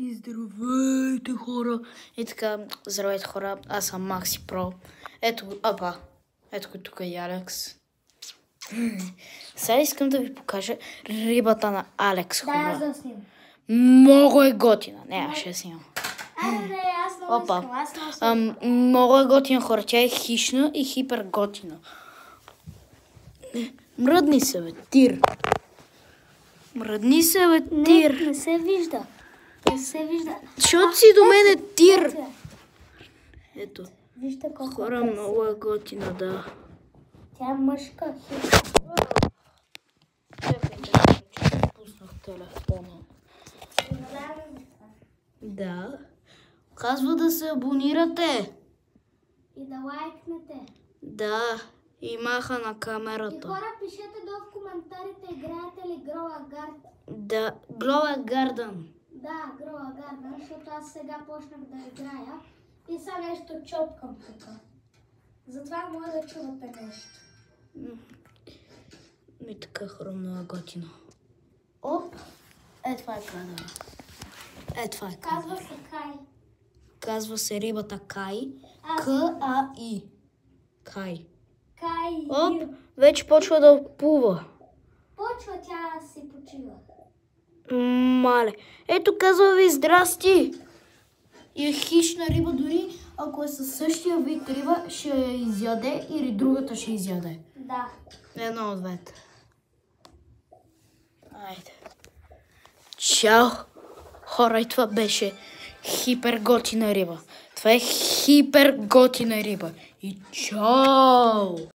И здравейте, хора! И така, здравейте, хора, аз съм Макси Про. Ето го тук е Алекс. Сега искам да ви покажа рибата на Алекс, хора. Да, аз да снимам. Много е готина. Не, аз ще снимам. Аз много искам. Много е готина, хора. Тя е хищна и хипер готина. Мръдни се, бе, тир. Мръдни се, бе, тир. Не се вижда. Не се вижда. Защото си до мен е тир. Ето. Вижте колко Хора, много е готина, да. Тя е мъжка хищна. Чакайте, че пуснах телефона. Да. Казва да се абонирате. И да лайкнете. Да. И маха на И камерата. хора, пишете долу в коментарите, играете ли Grow a Garden. Да. Grow a Garden. Да, Grow a Garden, защото аз сега почнах да играя и сега нещо чопкам тук. Затова може да чувате нещо. И така, хора, много е готино. Оп! Това е кадър. Това е кадър. Казва се Кай. Казва се рибата Кай. К-А-И. Кай. Кай. Оп! Вече почва да плува. Почва тя си почива. Мале. Ето, казва ви здрасти. И е хищна риба, дори ако е със същия вид риба, ще я изяде или другата ще изяде. Да. Едно от двете. Айде. Чао. Хора, и това беше хипер готина риба. Това е хипер готина риба. И чао!